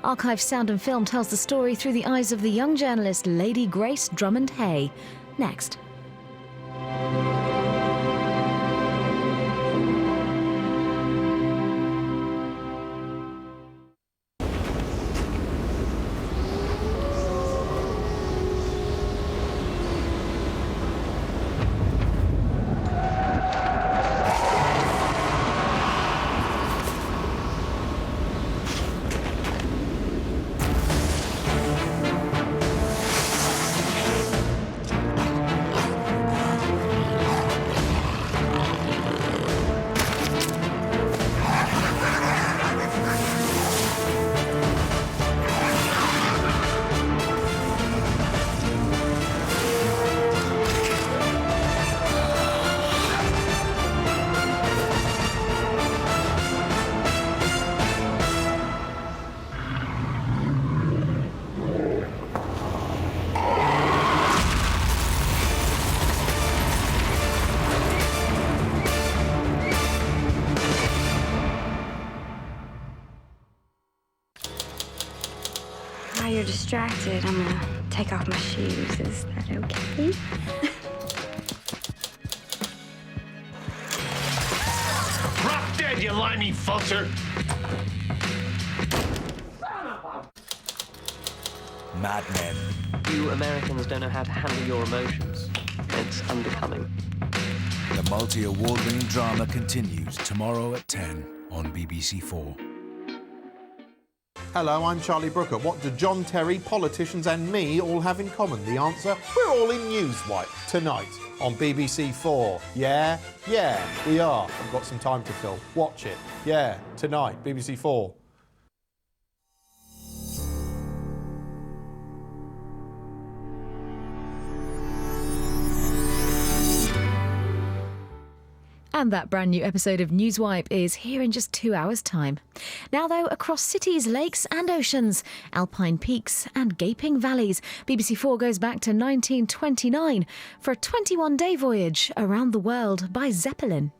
Archive Sound and Film tells the story through the eyes of the young journalist Lady Grace Drummond Hay. Next. You're distracted. I'm gonna take off my shoes. Is that okay? Drop dead, you limey fusser! Madmen. You Americans don't know how to handle your emotions. It's unbecoming. The multi-award-winning drama continues tomorrow at 10 on BBC 4. Hello, I'm Charlie Brooker. What do John Terry, politicians and me all have in common? The answer? We're all in Newswipe tonight on BBC 4. Yeah, we are. I've got some time to fill. Watch it. Yeah, tonight, BBC 4. And that brand new episode of Newswipe is here in just 2 hours' time. Now, though, across cities, lakes and oceans, alpine peaks and gaping valleys, BBC 4 goes back to 1929 for a 21-day voyage around the world by Zeppelin.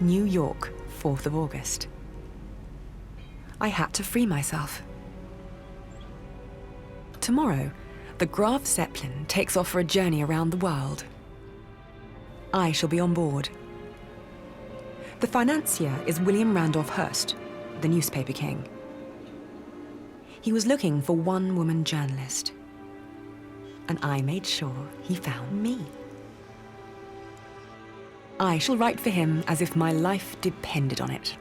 New York, 4th of August. I had to free myself. Tomorrow, the Graf Zeppelin takes off for a journey around the world. I shall be on board. The financier is William Randolph Hearst, the newspaper king. He was looking for one woman journalist, and I made sure he found me. I shall write for him as if my life depended on it.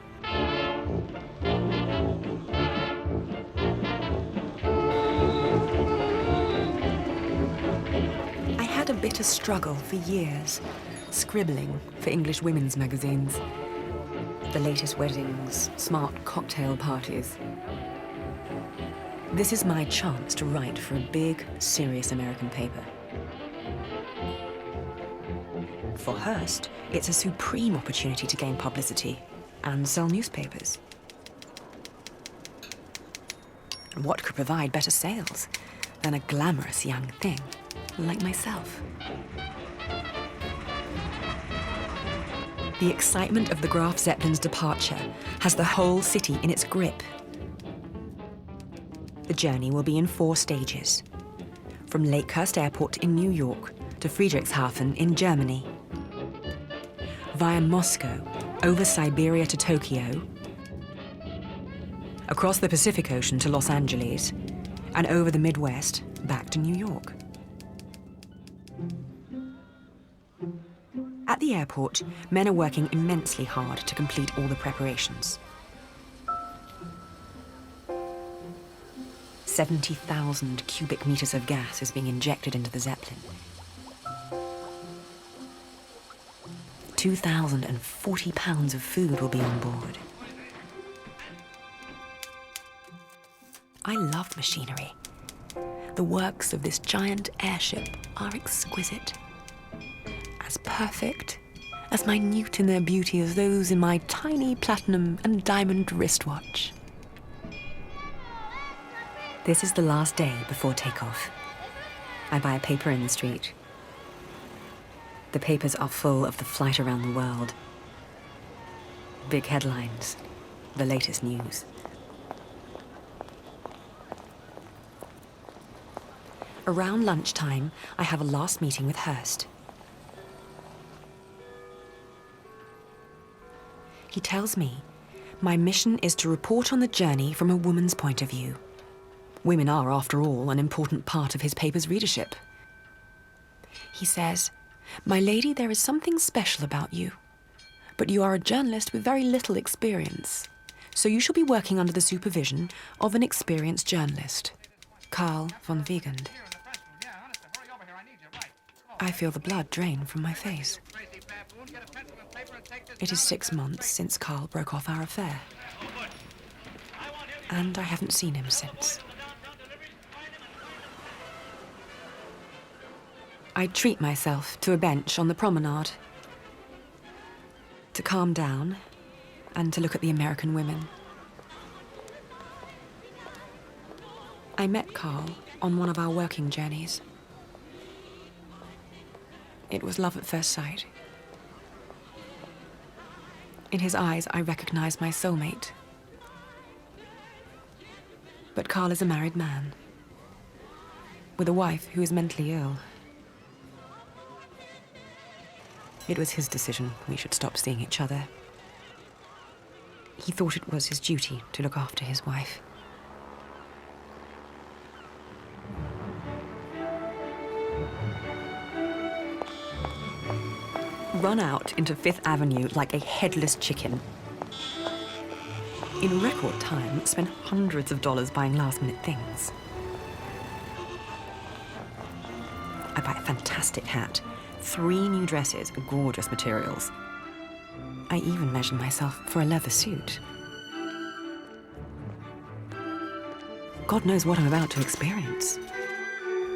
I had a bitter struggle for years, scribbling for English women's magazines. The latest weddings, smart cocktail parties. This is my chance to write for a big, serious American paper. For Hearst, it's a supreme opportunity to gain publicity and sell newspapers. What could provide better sales than a glamorous young thing like myself? The excitement of the Graf Zeppelin's departure has the whole city in its grip. The journey will be in 4 stages, from Lakehurst Airport in New York to Friedrichshafen in Germany, via Moscow, over Siberia to Tokyo, across the Pacific Ocean to Los Angeles, and over the Midwest back to New York. At the airport, men are working immensely hard to complete all the preparations. 70,000 cubic meters of gas is being injected into the Zeppelin. 2,040 pounds of food will be on board. I love machinery. The works of this giant airship are exquisite. As perfect, as minute in their beauty as those in my tiny platinum and diamond wristwatch. This is the last day before takeoff. I buy a paper in the street. The papers are full of the flight around the world. Big headlines, the latest news. Around lunchtime, I have a last meeting with Hearst. He tells me my mission is to report on the journey from a woman's point of view. Women are, after all, an important part of his paper's readership. He says, "My lady, there is something special about you. But you are a journalist with very little experience, so you shall be working under the supervision of an experienced journalist, Karl von Wiegand." I feel the blood drain from my face. It is 6 months since Karl broke off our affair. And I haven't seen him since. I treat myself to a bench on the promenade, to calm down and to look at the American women. I met Karl on one of our working journeys. It was love at first sight. In his eyes, I recognized my soulmate. But Karl is a married man, with a wife who is mentally ill. It was his decision we should stop seeing each other. He thought it was his duty to look after his wife. Run out into Fifth Avenue like a headless chicken. In record time, spent hundreds of dollars buying last-minute things. I buy a fantastic hat, 3 new dresses, gorgeous materials. I even measured myself for a leather suit. God knows what I'm about to experience.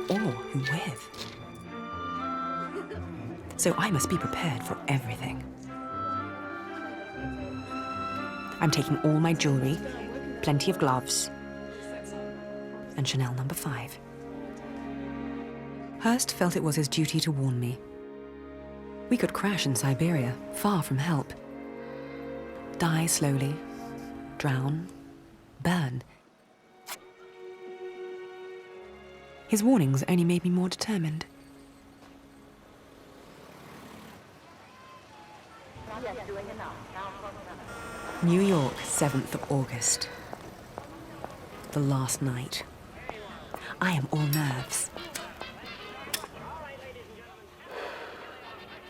Or who with. So I must be prepared for everything. I'm taking all my jewelry, plenty of gloves, and Chanel No. 5. Hearst felt it was his duty to warn me. We could crash in Siberia, far from help. Die slowly, drown, burn. His warnings only made me more determined. New York, 7th of August. The last night. I am all nerves.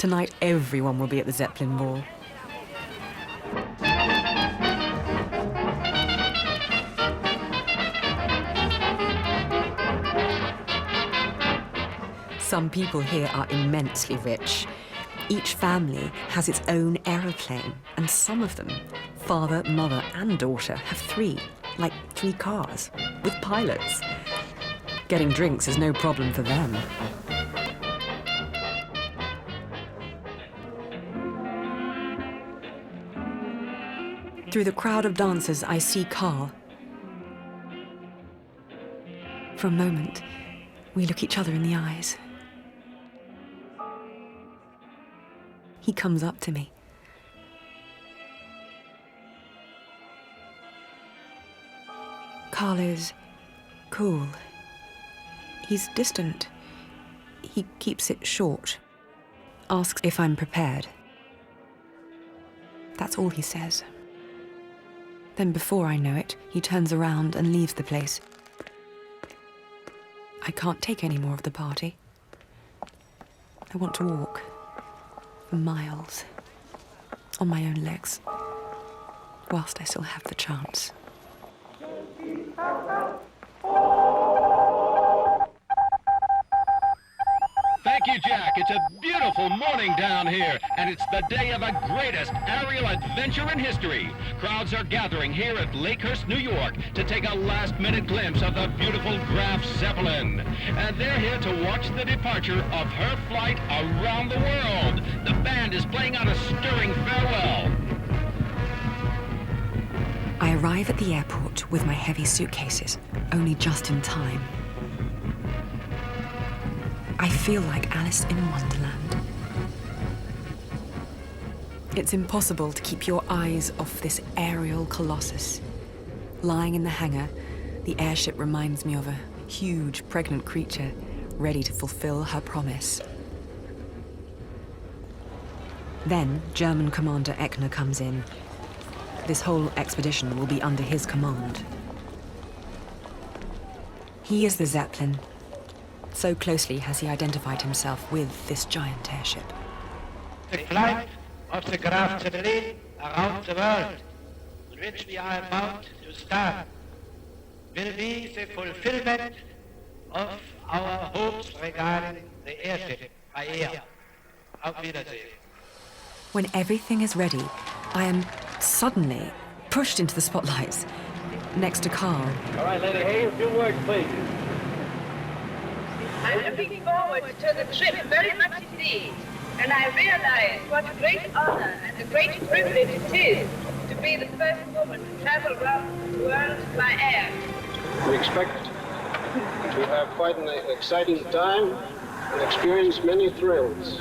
Tonight, everyone will be at the Zeppelin ball. Some people here are immensely rich. Each family has its own aeroplane, and some of them, father, mother, and daughter, have three, like 3 cars, with pilots. Getting drinks is no problem for them. Through the crowd of dancers, I see Carl. For a moment, we look each other in the eyes. He comes up to me. Carl is cool. He's distant. He keeps it short. Asks if I'm prepared. That's all he says. Then before I know it, he turns around and leaves the place. I can't take any more of the party. I want to walk. For miles. On my own legs. Whilst I still have the chance. Thank you, Jack. It's a beautiful morning down here, and it's the day of the greatest aerial adventure in history. Crowds are gathering here at Lakehurst, New York, to take a last-minute glimpse of the beautiful Graf Zeppelin. And they're here to watch the departure of her flight around the world. The band is playing out a stirring farewell. I arrive at the airport with my heavy suitcases, only just in time. I feel like Alice in Wonderland. It's impossible to keep your eyes off this aerial colossus. Lying in the hangar, the airship reminds me of a huge, pregnant creature ready to fulfill her promise. Then, German Commander Eckner comes in. This whole expedition will be under his command. He is the Zeppelin. So closely has he identified himself with this giant airship. The flight of the Graf Zeppelin around the world, on which we are about to start, will be the fulfillment of our hopes regarding the airship by air. Auf Wiedersehen. When everything is ready, I am suddenly pushed into the spotlights, next to Carl. All right, Lady Hayes, a few words, please. I'm looking forward to the trip very much indeed, and I realize what a great honor and a great privilege it is to be the first woman to travel around the world by air. We expect to have quite an exciting time and experience many thrills.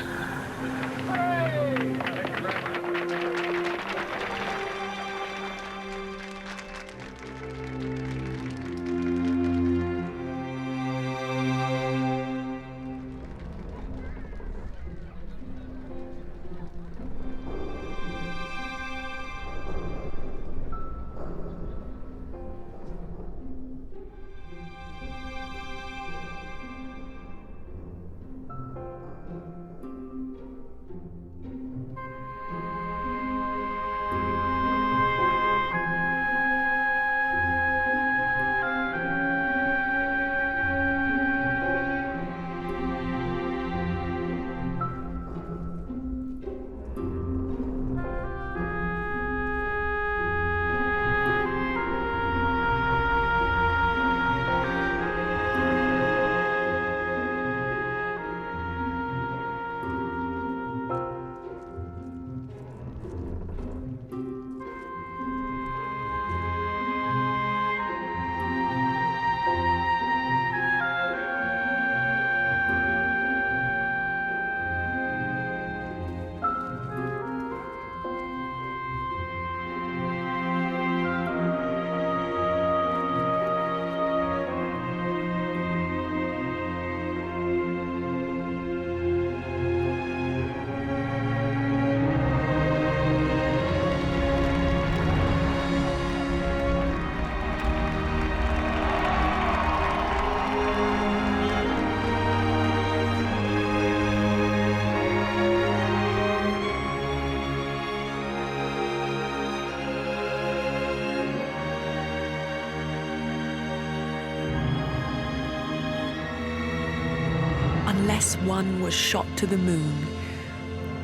unless one was shot to the moon,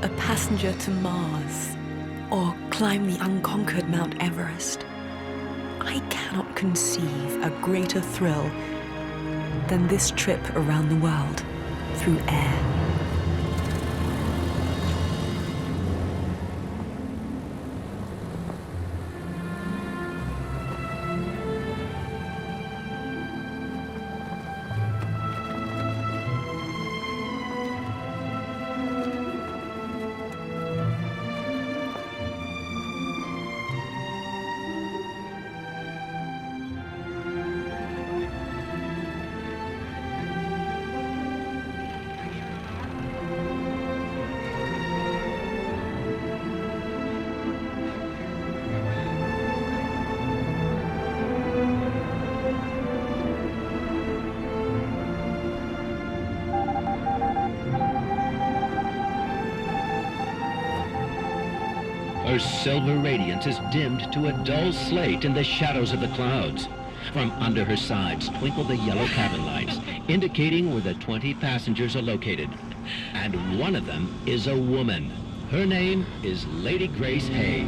a passenger to Mars, or climb the unconquered Mount Everest, I cannot conceive a greater thrill than this trip around the world through air. Her silver radiance is dimmed to a dull slate in the shadows of the clouds. From under her sides twinkle the yellow cabin lights, indicating where the 20 passengers are located. And one of them is a woman. Her name is Lady Grace Hay.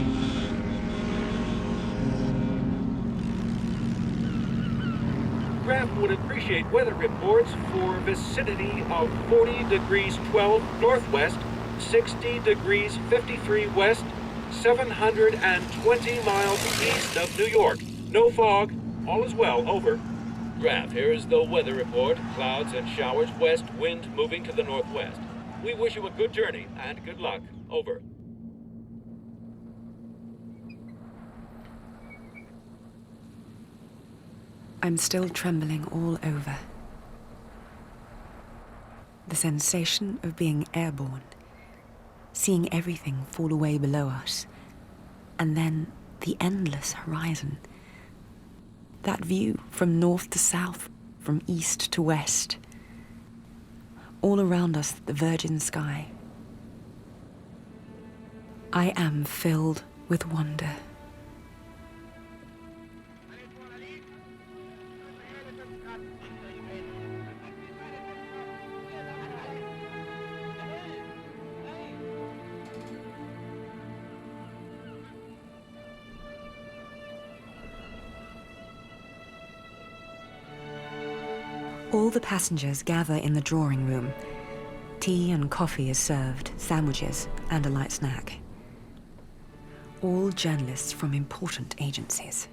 Craft would appreciate weather reports for vicinity of 40 degrees 12 northwest, 60 degrees 53 west, 720 miles east of New York. No fog. All is well. Over. Craft, here is the weather report. Clouds and showers west, wind moving to the northwest. We wish you a good journey and good luck. Over. I'm still trembling all over. The sensation of being airborne, seeing everything fall away below us, and then the endless horizon. That view from north to south, from east to west. All around us, the virgin sky. I am filled with wonder. All the passengers gather in the drawing room. Tea and coffee is served, sandwiches, and a light snack. All journalists from important agencies.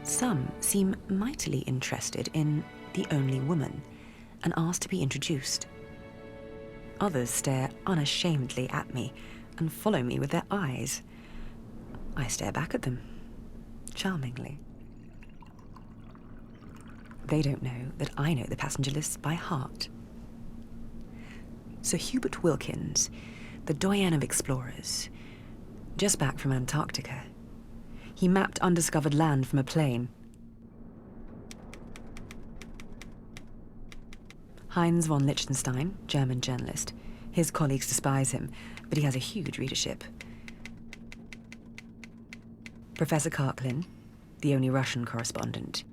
Some seem mightily interested in the only woman and ask to be introduced. Others stare unashamedly at me and follow me with their eyes. I stare back at them, charmingly. They don't know that I know the passenger lists by heart. Sir Hubert Wilkins, the doyen of explorers, just back from Antarctica. He mapped undiscovered land from a plane. Heinz von Liechtenstein, German journalist. His colleagues despise him, but he has a huge readership. Professor Karklin, the only Russian correspondent.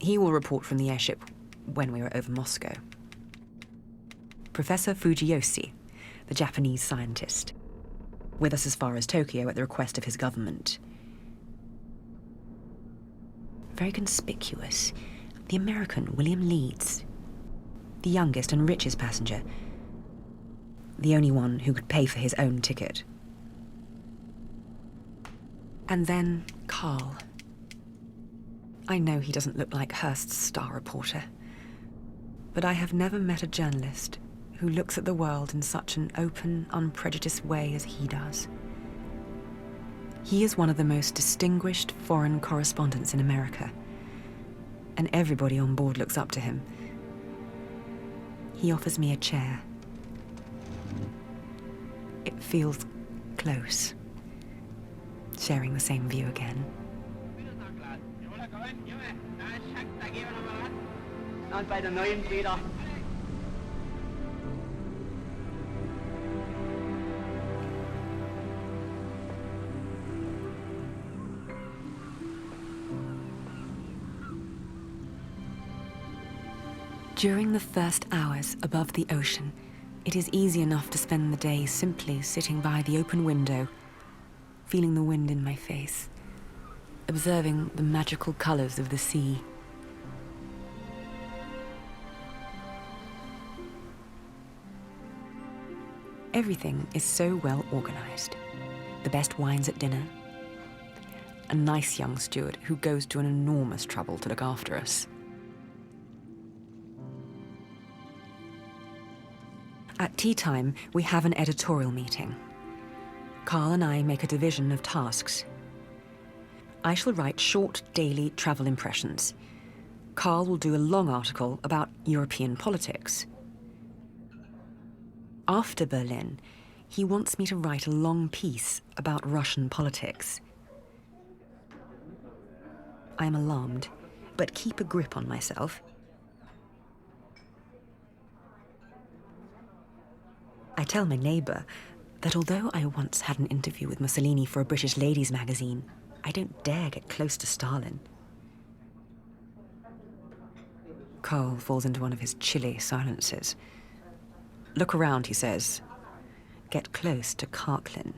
He will report from the airship when we are over Moscow. Professor Fujiyoshi, the Japanese scientist, with us as far as Tokyo at the request of his government. Very conspicuous, the American William Leeds, the youngest and richest passenger, the only one who could pay for his own ticket. And then Carl. I know he doesn't look like Hearst's star reporter, but I have never met a journalist who looks at the world in such an open, unprejudiced way as he does. He is one of the most distinguished foreign correspondents in America, and everybody on board looks up to him. He offers me a chair. It feels close, sharing the same view again. Und bei der neuen Brüder. During the first hours above the ocean, it is easy enough to spend the day simply sitting by the open window, feeling the wind in my face, observing the magical colors of the sea. Everything is so well organized. The best wines at dinner, a nice young steward who goes to an enormous trouble to look after us. At tea time, we have an editorial meeting. Carl and I make a division of tasks. I shall write short daily travel impressions. Carl will do a long article about European politics. After Berlin, he wants me to write a long piece about Russian politics. I am alarmed, but keep a grip on myself. I tell my neighbour that although I once had an interview with Mussolini for a British ladies' magazine, I don't dare get close to Stalin. Carl falls into one of his chilly silences. Look around, he says. Get close to Karklin.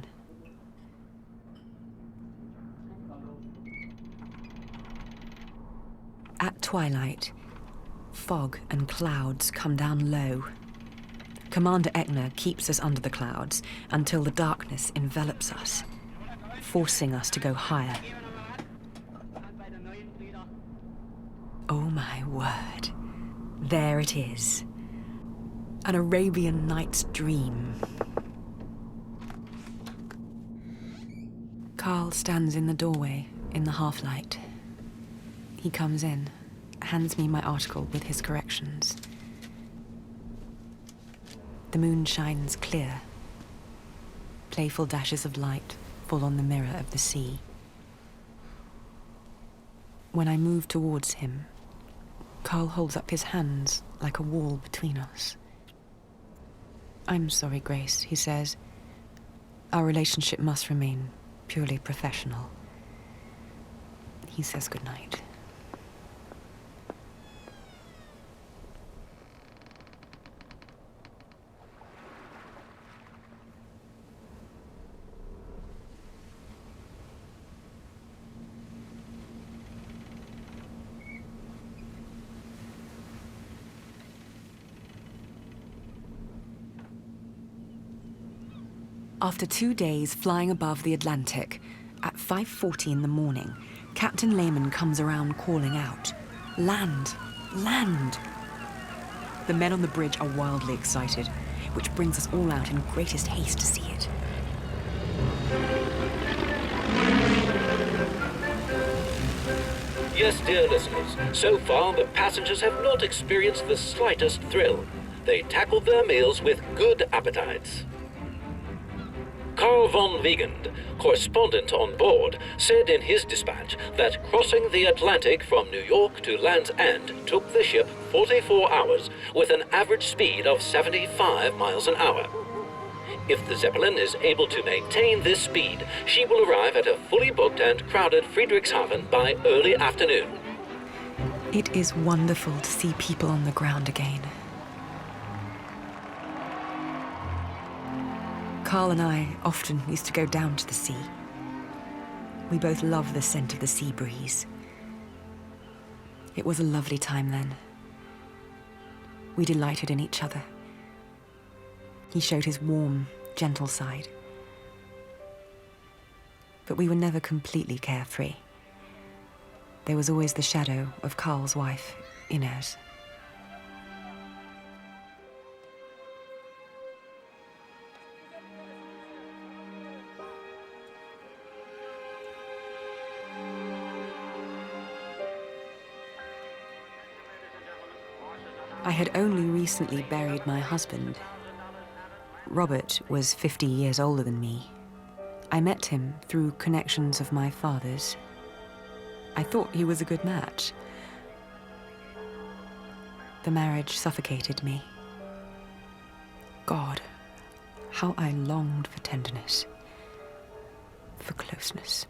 At twilight, fog and clouds come down low. Commander Eckner keeps us under the clouds until the darkness envelops us, forcing us to go higher. Oh my word, there it is. An Arabian Nights dream. Carl stands in the doorway in the half-light. He comes in, hands me my article with his corrections. The moon shines clear. Playful dashes of light fall on the mirror of the sea. When I move towards him, Carl holds up his hands like a wall between us. I'm sorry, Grace, he says. Our relationship must remain purely professional. He says goodnight. After 2 days flying above the Atlantic, at 5:40 in the morning, Captain Lehman comes around calling out, "Land! Land!" The men on the bridge are wildly excited, which brings us all out in greatest haste to see it. Yes, dear listeners, so far the passengers have not experienced the slightest thrill. They tackled their meals with good appetites. Carl von Wiegand, correspondent on board, said in his dispatch that crossing the Atlantic from New York to Land's End took the ship 44 hours with an average speed of 75 miles an hour. If the Zeppelin is able to maintain this speed, she will arrive at a fully booked and crowded Friedrichshafen by early afternoon. It is wonderful to see people on the ground again. Carl and I often used to go down to the sea. We both love the scent of the sea breeze. It was a lovely time then. We delighted in each other. He showed his warm, gentle side. But we were never completely carefree. There was always the shadow of Carl's wife, Inez. I had only recently buried my husband. Robert was 50 years older than me. I met him through connections of my father's. I thought he was a good match. The marriage suffocated me. God, how I longed for tenderness, for closeness.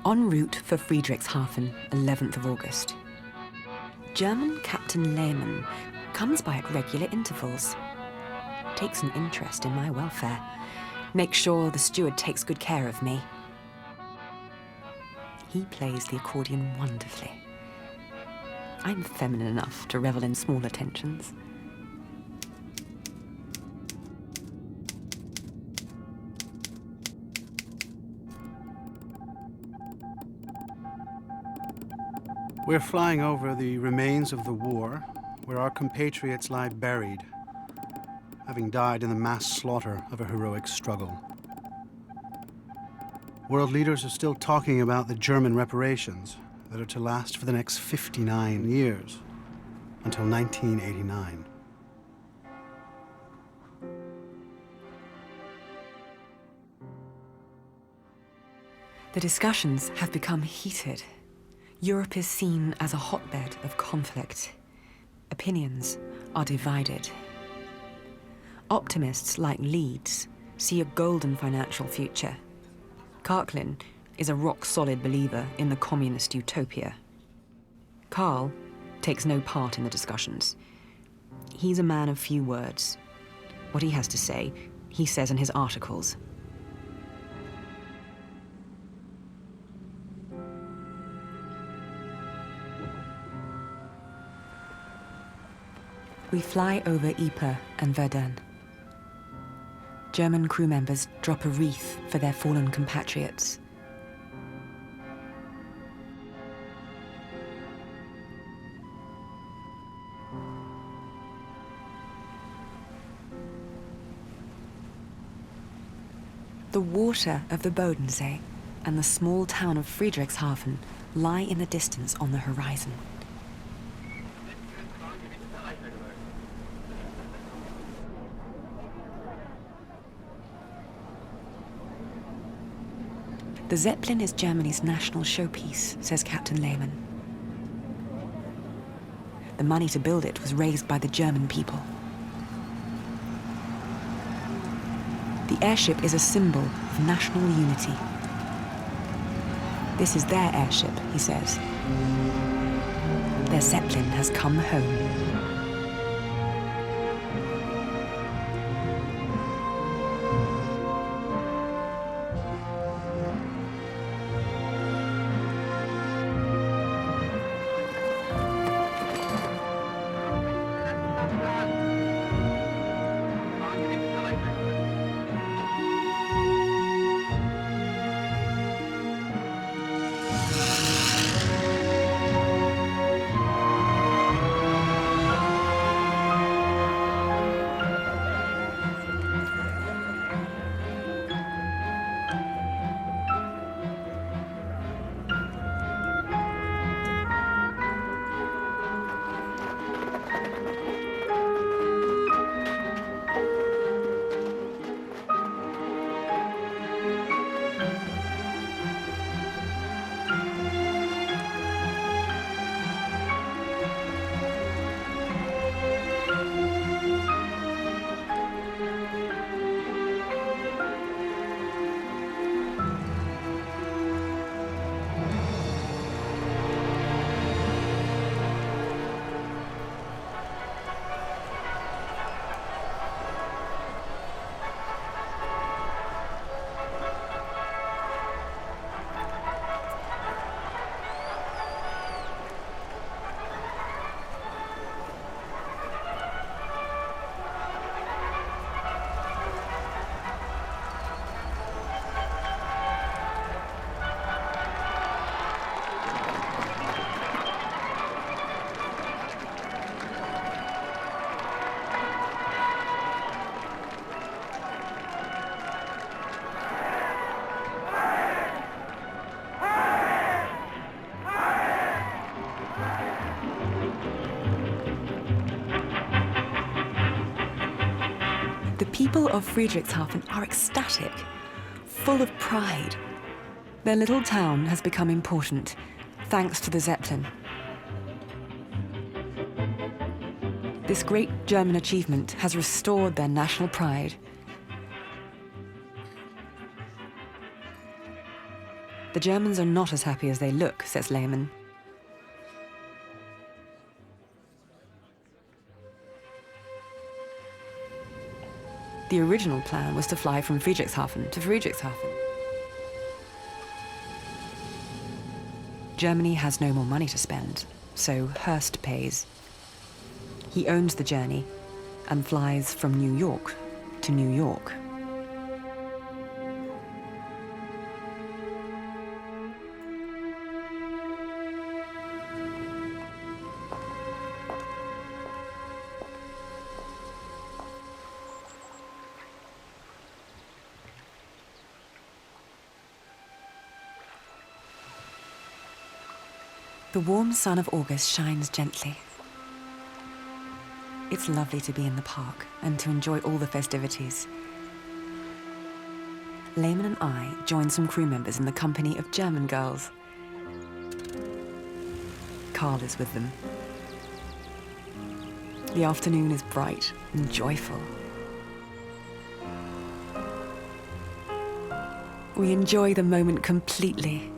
En route for Friedrichshafen, 11th of August. German Captain Lehmann comes by at regular intervals, takes an interest in my welfare, makes sure the steward takes good care of me. He plays the accordion wonderfully. I'm feminine enough to revel in small attentions. We're flying over the remains of the war, where our compatriots lie buried, having died in the mass slaughter of a heroic struggle. World leaders are still talking about the German reparations that are to last for the next 59 years, until 1989. The discussions have become heated. Europe is seen as a hotbed of conflict. Opinions are divided. Optimists like Leeds see a golden financial future. Karklin is a rock-solid believer in the communist utopia. Karl takes no part in the discussions. He's a man of few words. What he has to say, he says in his articles. We fly over Ypres and Verdun. German crew members drop a wreath for their fallen compatriots. The water of the Bodensee and the small town of Friedrichshafen lie in the distance on the horizon. The Zeppelin is Germany's national showpiece, says Captain Lehmann. The money to build it was raised by the German people. The airship is a symbol of national unity. This is their airship, he says. Their Zeppelin has come home. The people of Friedrichshafen are ecstatic, full of pride. Their little town has become important, thanks to the Zeppelin. This great German achievement has restored their national pride. The Germans are not as happy as they look, says Lehmann. The original plan was to fly from Friedrichshafen to Friedrichshafen. Germany has no more money to spend, so Hearst pays. He owns the journey and flies from New York to New York. The warm sun of August shines gently. It's lovely to be in the park and to enjoy all the festivities. Lehmann and I join some crew members in the company of German girls. Carl is with them. The afternoon is bright and joyful. We enjoy the moment completely,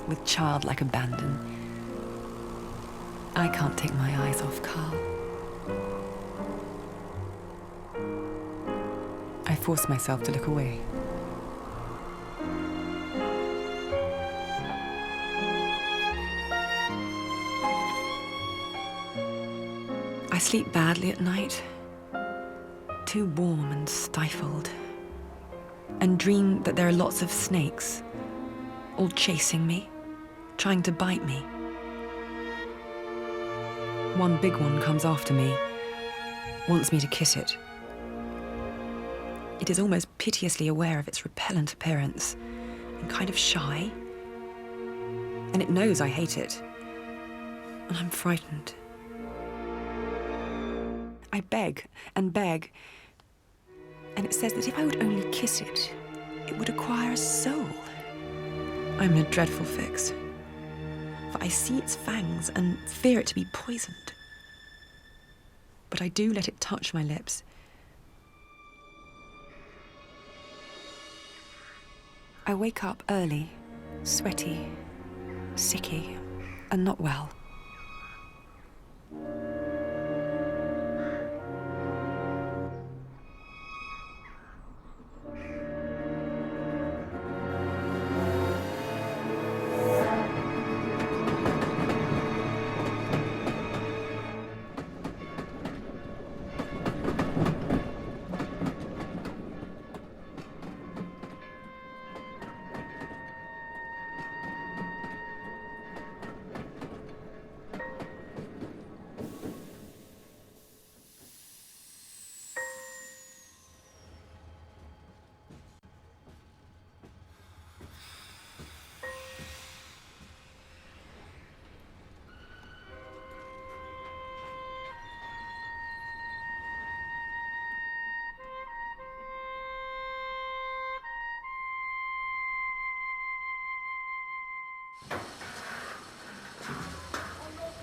with childlike abandon. I can't take my eyes off Carl. I force myself to look away. I sleep badly at night, too warm and stifled, and dream that there are lots of snakes, all chasing me, trying to bite me. One big one comes after me, wants me to kiss it. It is almost piteously aware of its repellent appearance and kind of shy. And it knows I hate it. And I'm frightened. I beg and beg. And it says that if I would only kiss it, it would acquire a soul. I'm in a dreadful fix. For I see its fangs and fear it to be poisoned. But I do let it touch my lips. I wake up early, sweaty, sicky, and not well.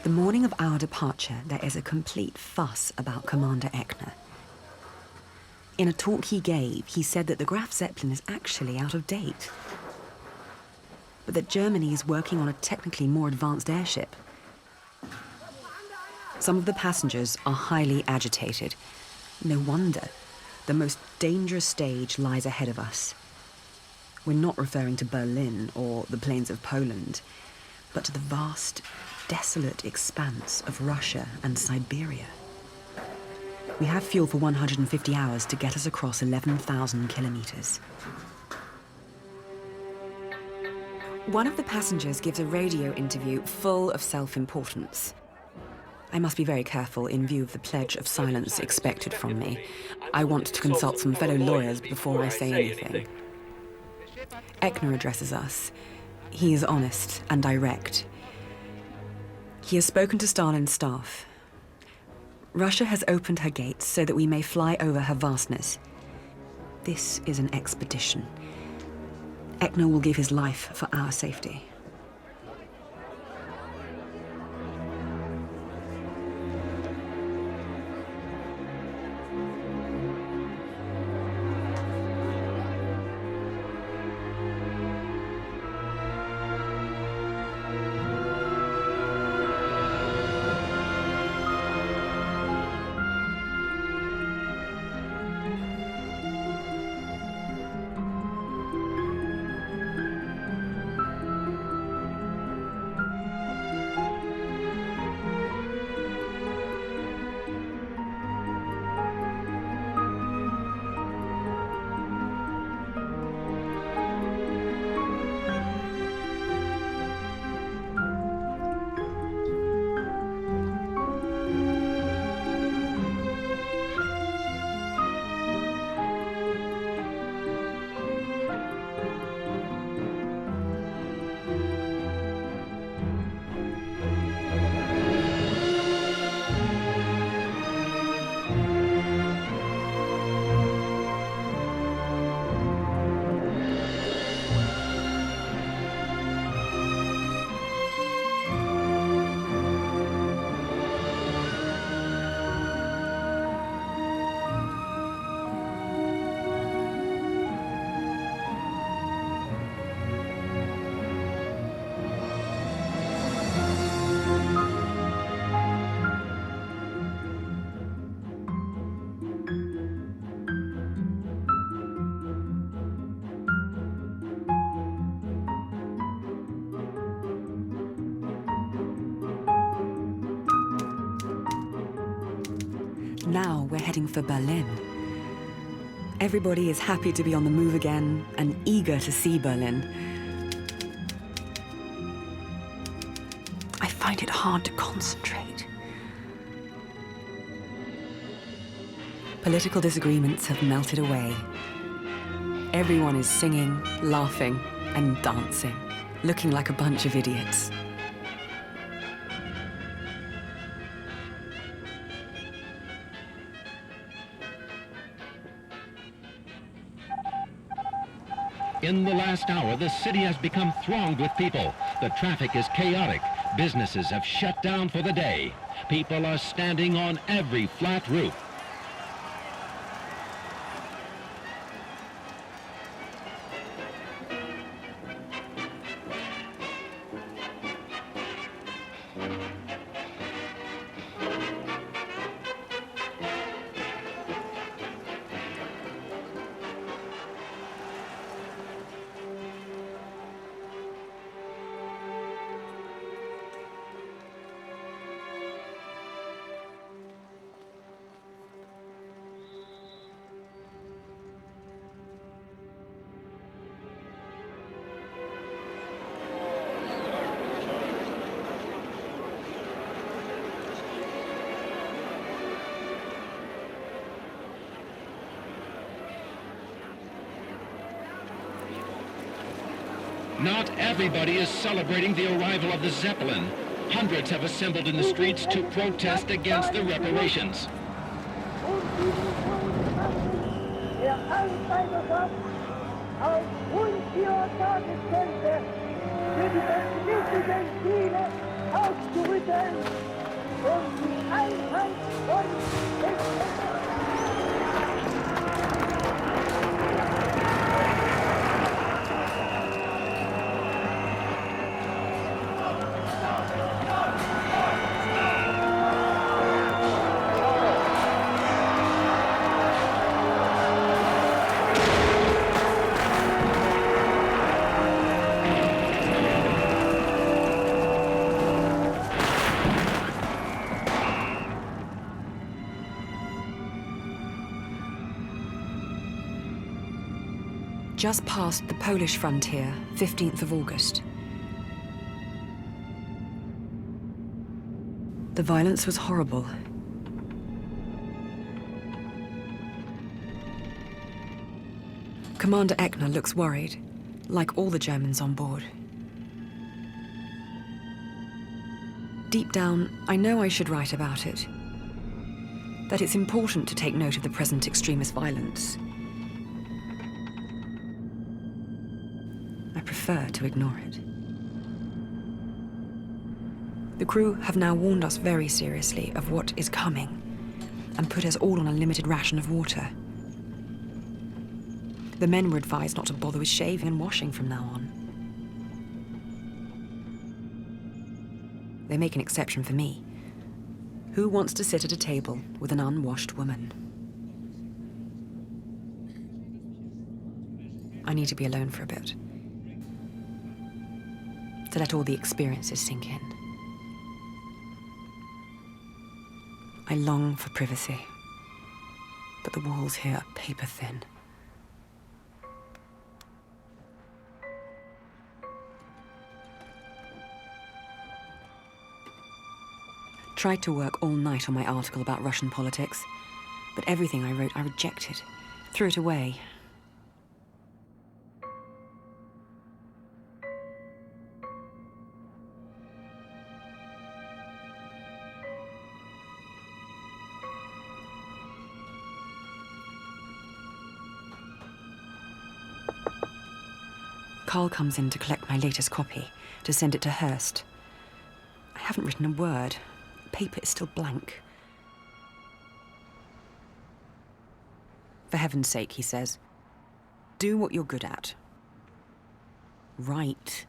The morning of our departure, there is a complete fuss about Commander Eckner. In a talk he gave, he said that the Graf Zeppelin is actually out of date, but that Germany is working on a technically more advanced airship. Some of the passengers are highly agitated. No wonder. The most dangerous stage lies ahead of us. We're not referring to Berlin or the plains of Poland, but to the vast, desolate expanse of Russia and Siberia. We have fuel for 150 hours to get us across 11,000 kilometers. One of the passengers gives a radio interview full of self-importance. I must be very careful in view of the pledge of silence expected from me. I want to consult some fellow lawyers before I say anything. Eckner addresses us. He is honest and direct. He has spoken to Stalin's staff. Russia has opened her gates so that we may fly over her vastness. This is an expedition. Eckner will give his life for our safety. Now we're heading for Berlin. Everybody is happy to be on the move again and eager to see Berlin. I find it hard to concentrate. Political disagreements have melted away. Everyone is singing, laughing, and dancing, looking like a bunch of idiots. In the last hour, the city has become thronged with people. The traffic is chaotic. Businesses have shut down for the day. People are standing on every flat roof. Not everybody is celebrating the arrival of the Zeppelin. Hundreds have assembled in the streets to protest against the reparations. Just past the Polish frontier, 15th of August. The violence was horrible. Commander Eckner looks worried, like all the Germans on board. Deep down, I know I should write about it. That it's important to take note of the present extremist violence. I prefer to ignore it. The crew have now warned us very seriously of what is coming and put us all on a limited ration of water. The men were advised not to bother with shaving and washing from now on. They make an exception for me. Who wants to sit at a table with an unwashed woman? I need to be alone for a bit, to let all the experiences sink in. I long for privacy, but the walls here are paper thin. Tried to work all night on my article about Russian politics, but everything I wrote I rejected, threw it away. Carl comes in to collect my latest copy, to send it to Hearst. I haven't written a word. The paper is still blank. For heaven's sake, he says, do what you're good at. Write.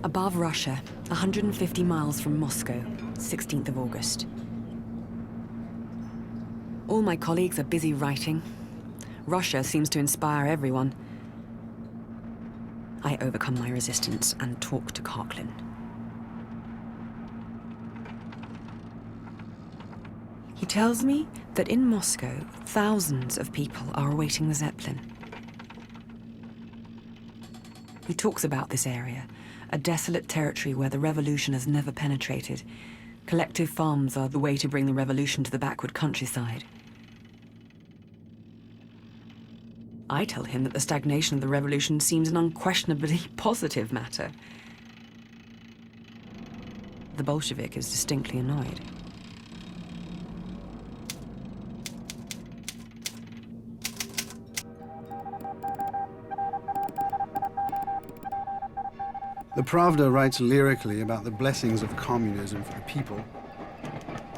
Above Russia, 150 miles from Moscow, 16th of August. All my colleagues are busy writing. Russia seems to inspire everyone. I overcome my resistance and talk to Karklin. He tells me that in Moscow, thousands of people are awaiting the Zeppelin. He talks about this area, a desolate territory where the revolution has never penetrated. Collective farms are the way to bring the revolution to the backward countryside. I tell him that the stagnation of the revolution seems an unquestionably positive matter. The Bolshevik is distinctly annoyed. The Pravda writes lyrically about the blessings of communism for the people.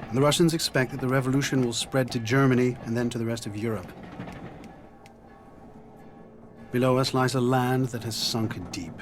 And the Russians expect that the revolution will spread to Germany and then to the rest of Europe. Below us lies a land that has sunk deep.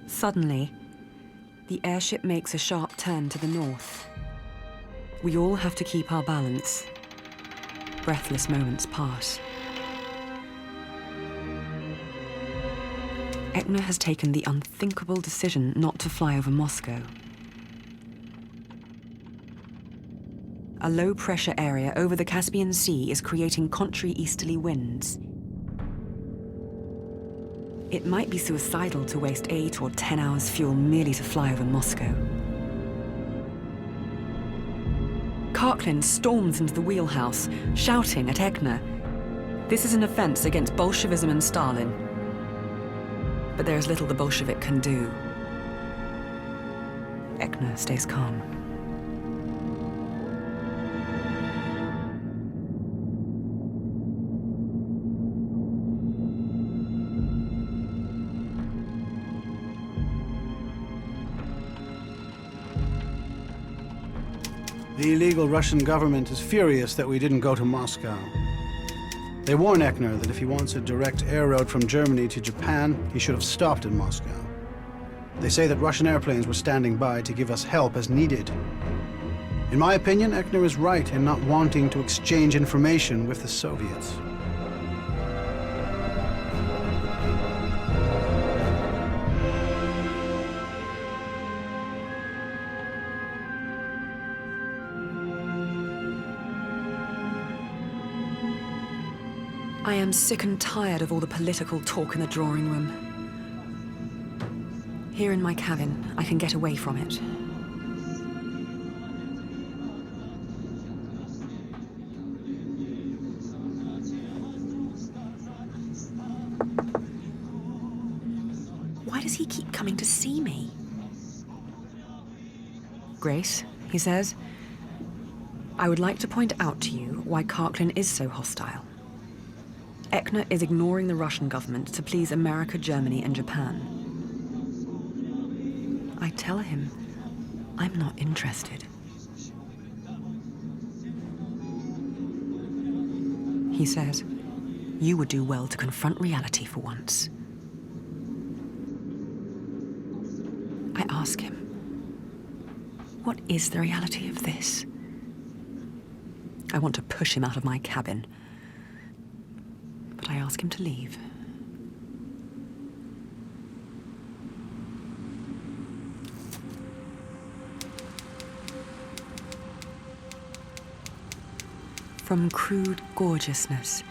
Suddenly, the airship makes a sharp turn to the north. We all have to keep our balance. Breathless moments pass. Ekner has taken the unthinkable decision not to fly over Moscow. A low-pressure area over the Caspian Sea is creating contrary easterly winds. It might be suicidal to waste 8 or 10 hours fuel merely to fly over Moscow. Karklin storms into the wheelhouse, shouting at Ekner. This is an offense against Bolshevism and Stalin. But there is little the Bolshevik can do. Ekner stays calm. The illegal Russian government is furious that we didn't go to Moscow. They warn Ekner that if he wants a direct air route from Germany to Japan, he should have stopped in Moscow. They say that Russian airplanes were standing by to give us help as needed. In my opinion, Ekner is right in not wanting to exchange information with the Soviets. I am sick and tired of all the political talk in the drawing room. Here in my cabin, I can get away from it. Why does he keep coming to see me? Grace, he says, I would like to point out to you why Karklin is so hostile. Ekner is ignoring the Russian government to please America, Germany, and Japan. I tell him I'm not interested. He says, you would do well to confront reality for once. I ask him, what is the reality of this? I want to push him out of my cabin. But I ask him to leave. From crude gorgeousness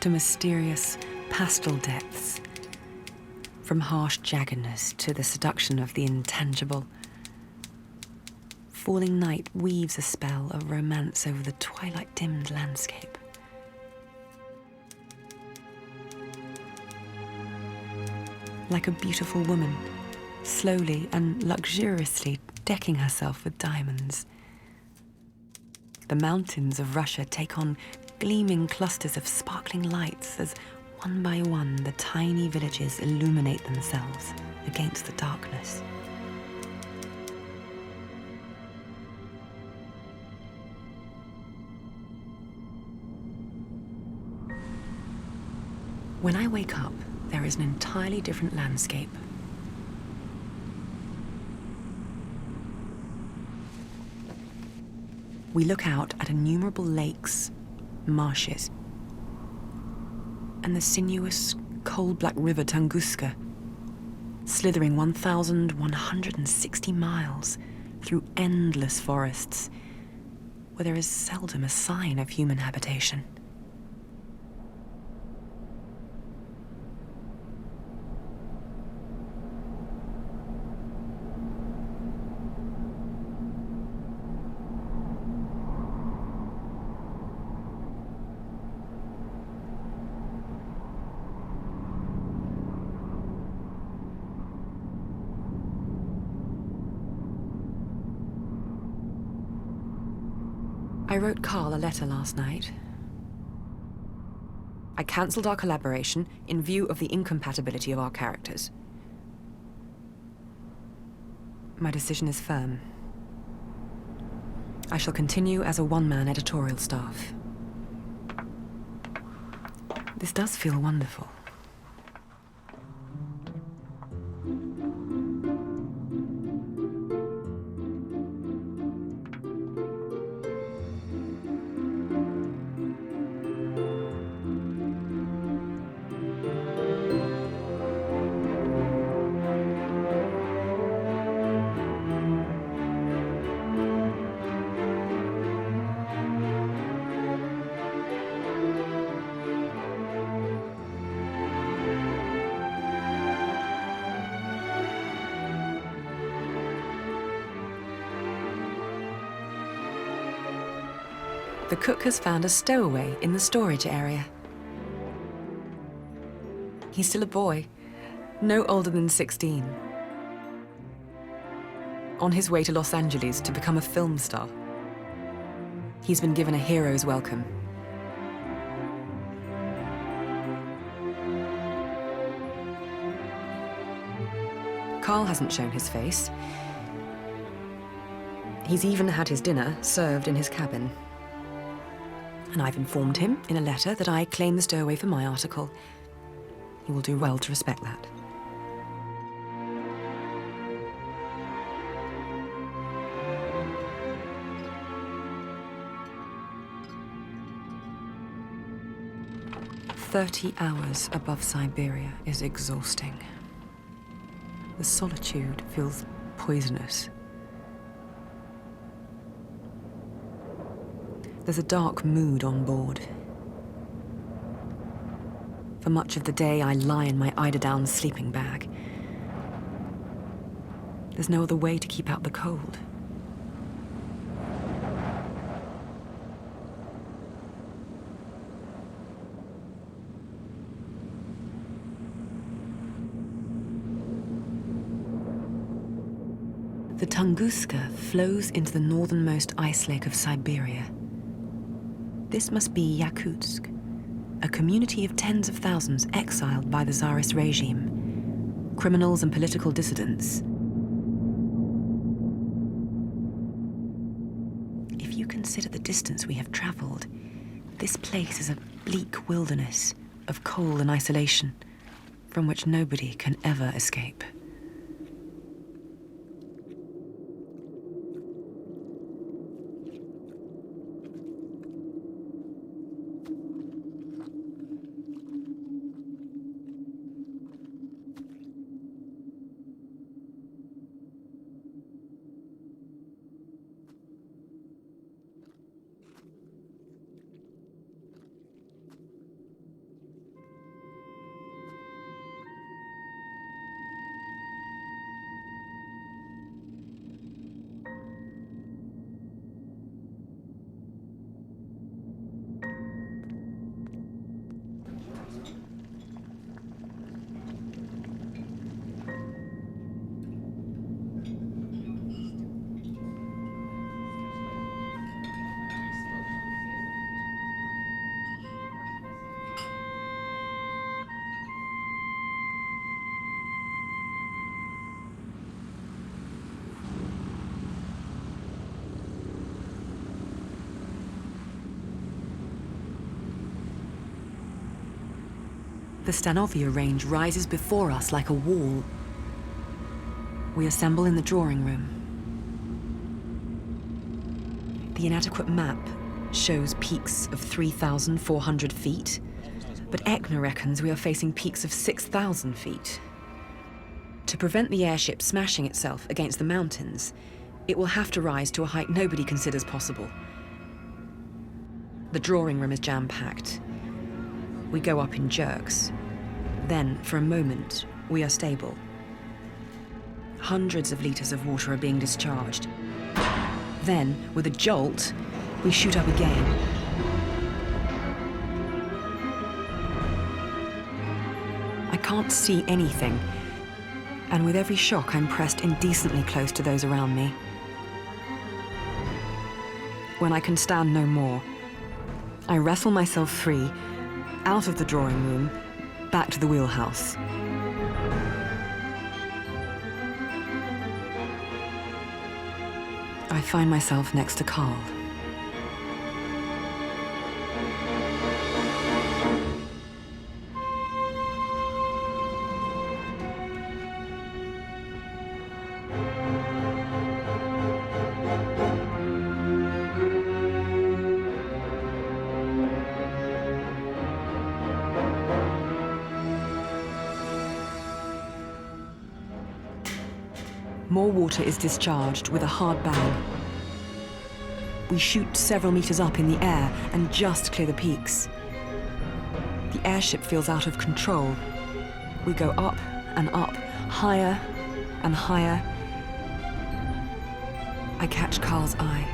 to mysterious pastel depths, from harsh jaggedness to the seduction of the intangible, falling night weaves a spell of romance over the twilight-dimmed landscape. Like a beautiful woman, slowly and luxuriously decking herself with diamonds. The mountains of Russia take on gleaming clusters of sparkling lights as one by one the tiny villages illuminate themselves against the darkness. When I wake up, there is an entirely different landscape. We look out at innumerable lakes, marshes, and the sinuous, coal-black river Tunguska, slithering 1,160 miles through endless forests, where there is seldom a sign of human habitation. I wrote Carl a letter last night. I cancelled our collaboration in view of the incompatibility of our characters. My decision is firm. I shall continue as a one-man editorial staff. This does feel wonderful. The cook has found a stowaway in the storage area. He's still a boy, no older than 16. On his way to Los Angeles to become a film star. He's been given a hero's welcome. Carl hasn't shown his face. He's even had his dinner served in his cabin. And I've informed him in a letter that I claim the stowaway for my article. He will do well to respect that. "30 hours above Siberia is exhausting. The solitude feels poisonous. There's a dark mood on board. For much of the day, I lie in my eiderdown sleeping bag. There's no other way to keep out the cold. The Tunguska flows into the northernmost ice lake of Siberia. This must be Yakutsk, a community of tens of thousands exiled by the Tsarist regime, criminals and political dissidents. If you consider the distance we have traveled, this place is a bleak wilderness of coal and isolation, from which nobody can ever escape. The Stanovia range rises before us like a wall. We assemble in the drawing room. The inadequate map shows peaks of 3,400 feet, but Eckner reckons we are facing peaks of 6,000 feet. To prevent the airship smashing itself against the mountains, it will have to rise to a height nobody considers possible. The drawing room is jam-packed. We go up in jerks. Then, for a moment, we are stable. Hundreds of liters of water are being discharged. Then, with a jolt, we shoot up again. I can't see anything, and with every shock I'm pressed indecently close to those around me. When I can stand no more, I wrestle myself free, out of the drawing room, back to the wheelhouse. I find myself next to Carl. More water is discharged with a hard bang. We shoot several meters up in the air and just clear the peaks. The airship feels out of control. We go up and up, higher and higher. I catch Carl's eye.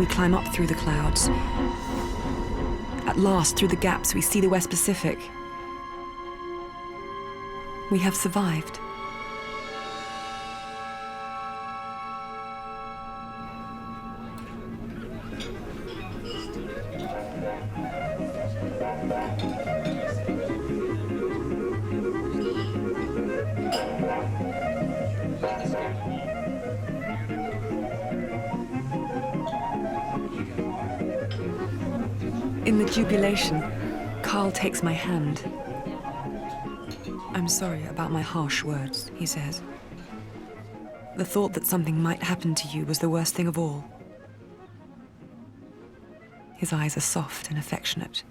We climb up through the clouds. At last, through the gaps, we see the West Pacific. We have survived. In the jubilation, Carl takes my hand. "I'm sorry about my harsh words," he says. "The thought that something might happen to you was the worst thing of all." His eyes are soft and affectionate.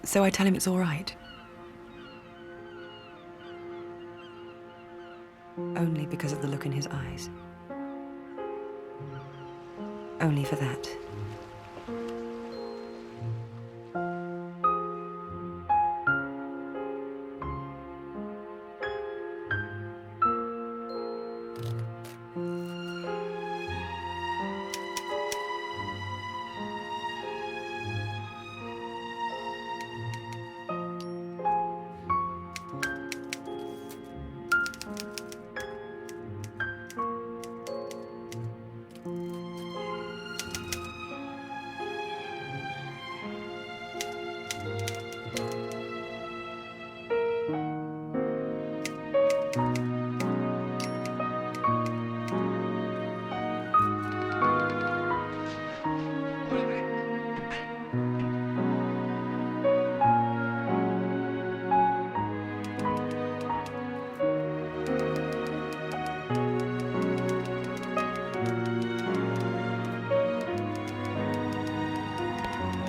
So I tell him it's all right. Only because of the look in his eyes. Only for that.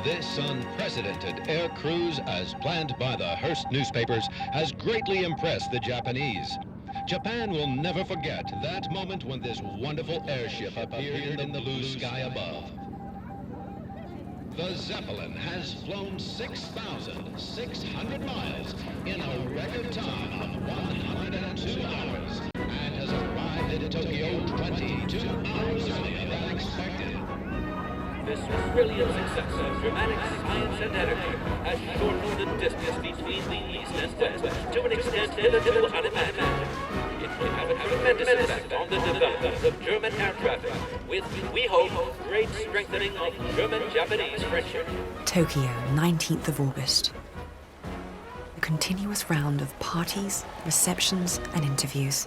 This unprecedented air cruise, as planned by the Hearst newspapers, has greatly impressed the Japanese. Japan will never forget that moment when this wonderful airship appeared in the blue sky above. The Zeppelin has flown 6,600 miles in a record time of 102 hours and has arrived in Tokyo 22 hours earlier than expected. This brilliant success of dramatic science and energy has shortened the distance between the East and West to an extent hitherto unimagined. It will have a tremendous effect on the development of German air traffic, with, we hope, great strengthening of German-Japanese friendship. Tokyo, 19th of August. A continuous round of parties, receptions, and interviews.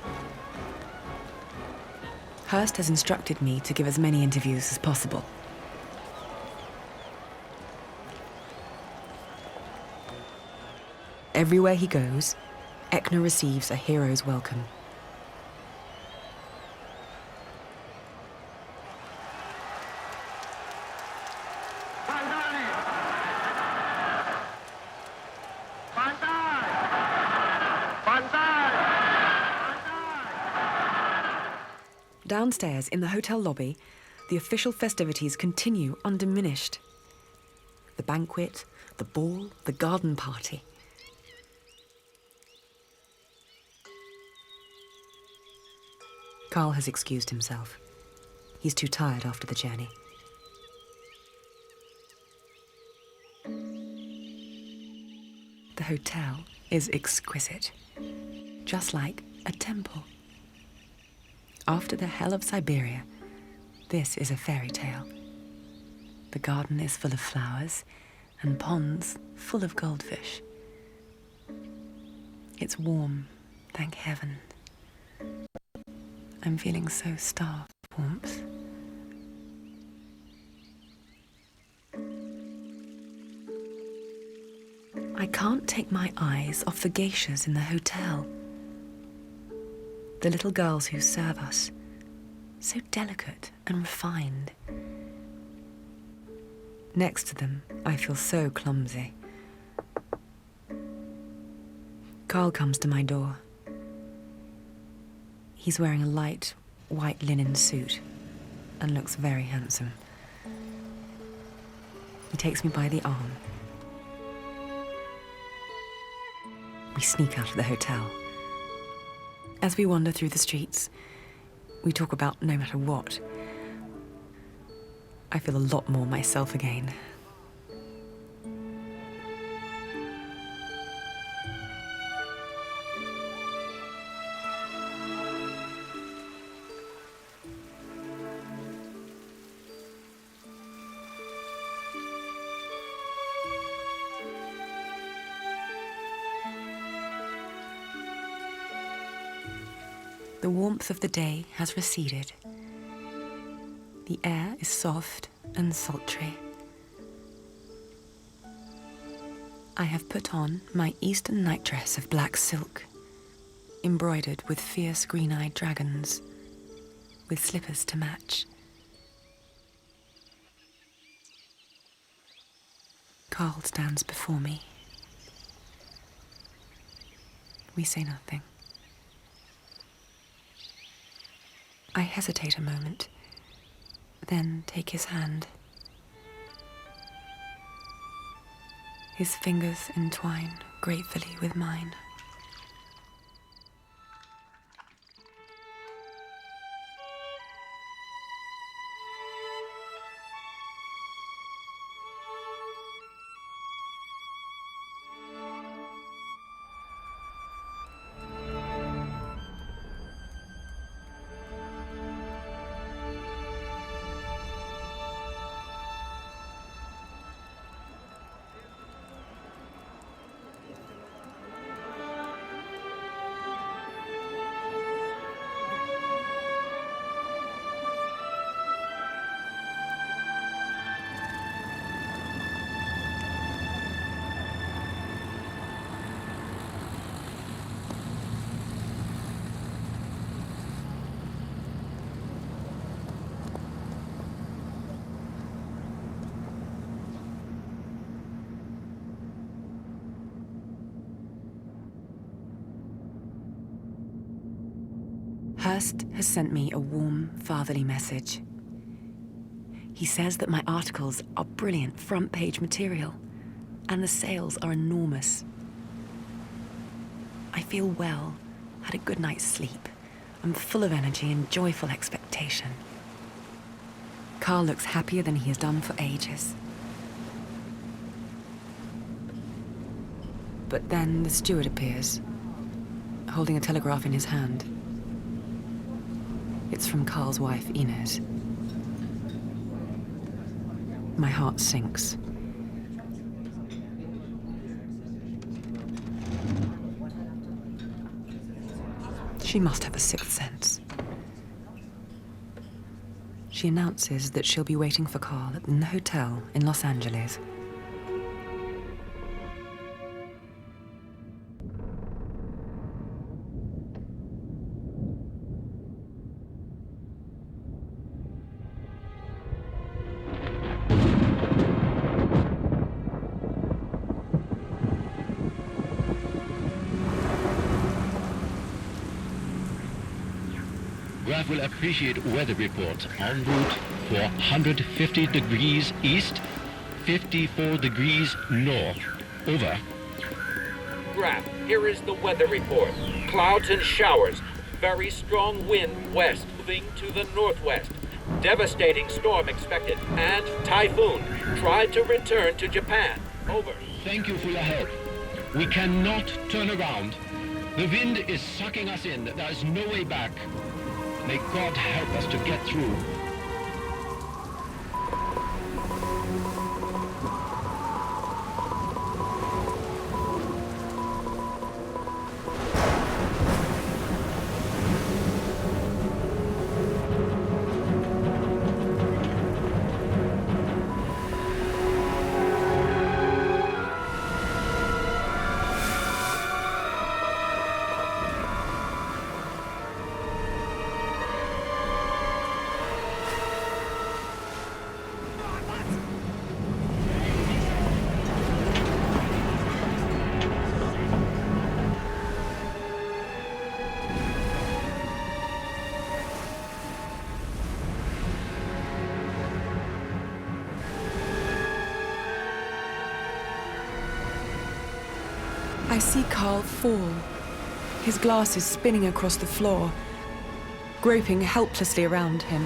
Hurst has instructed me to give as many interviews as possible. Everywhere he goes, Eckner receives a hero's welcome. Downstairs in the hotel lobby, the official festivities continue undiminished. The banquet, the ball, the garden party. Carl has excused himself. He's too tired after the journey. The hotel is exquisite, just like a temple. After the hell of Siberia, this is a fairy tale. The garden is full of flowers and ponds full of goldfish. It's warm, thank heaven. I'm feeling so starved of warmth. I can't take my eyes off the geishas in the hotel. The little girls who serve us, so delicate and refined. Next to them, I feel so clumsy. Carl comes to my door. He's wearing a light, white linen suit and looks very handsome. He takes me by the arm. We sneak out of the hotel. As we wander through the streets, we talk about no matter what. I feel a lot more myself again. The warmth of the day has receded. The air is soft and sultry. I have put on my Eastern nightdress of black silk, embroidered with fierce green-eyed dragons, with slippers to match. Carl stands before me. We say nothing. I hesitate a moment, then take his hand. His fingers entwine gratefully with mine. Hurst has sent me a warm, fatherly message. He says that my articles are brilliant front-page material, and the sales are enormous. I feel well, had a good night's sleep. I'm full of energy and joyful expectation. Carl looks happier than he has done for ages. But then the steward appears, holding a telegraph in his hand. It's from Carl's wife, Inez. My heart sinks. She must have a sixth sense. She announces that she'll be waiting for Carl in the hotel in Los Angeles. Graf will appreciate weather report en route for 150 degrees east, 54 degrees north. Over. Graf, here is the weather report. Clouds and showers. Very strong wind west, moving to the northwest. Devastating storm expected. And typhoon. Tried to return to Japan. Over. Thank you for your help. We cannot turn around. The wind is sucking us in. There is no way back. May God help us to get through. I see Carl fall, his glasses spinning across the floor, groping helplessly around him.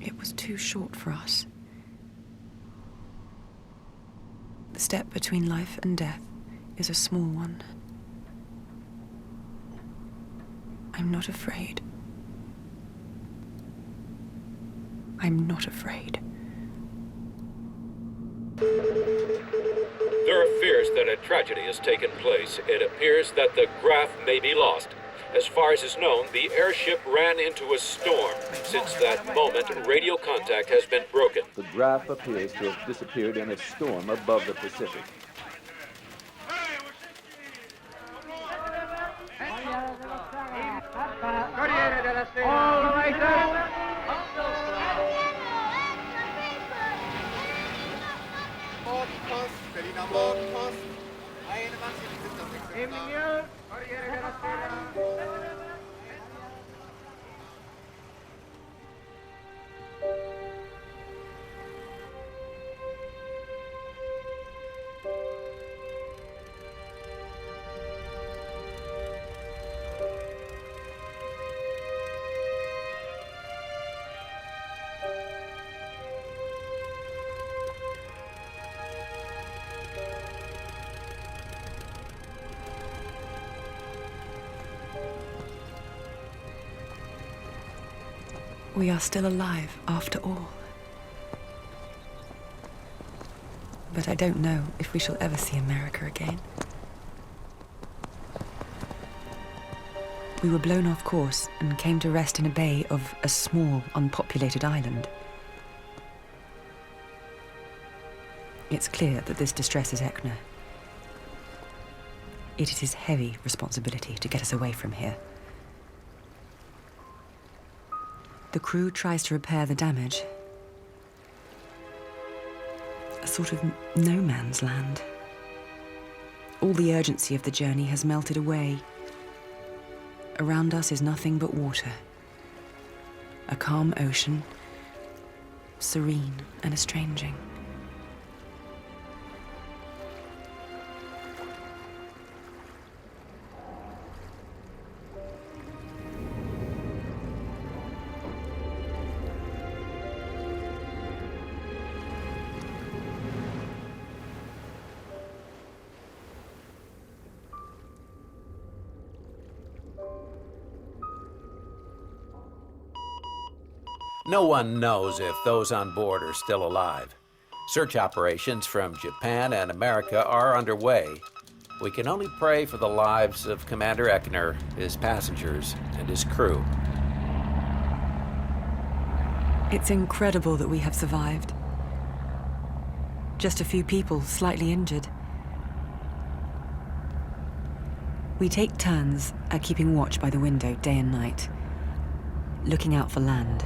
It was too short for us. The step between life and death is a small one. I'm not afraid. I'm not afraid. There are fears that a tragedy has taken place. It appears that the Graf may be lost. As far as is known, the airship ran into a storm. Since that moment, radio contact has been broken. The Graf appears to have disappeared in a storm above the Pacific. All right, We are still alive after all. But I don't know if we shall ever see America again. We were blown off course and came to rest in a bay of a small, unpopulated island. It's clear that this distresses Eckner. It is his heavy responsibility to get us away from here. The crew tries to repair the damage. A sort of no man's land. All the urgency of the journey has melted away. Around us is nothing but water. A calm ocean, serene and estranging. No one knows if those on board are still alive. Search operations from Japan and America are underway. We can only pray for the lives of Commander Eckner, his passengers, and his crew. It's incredible that we have survived. Just a few people slightly injured. We take turns at keeping watch by the window day and night, looking out for land.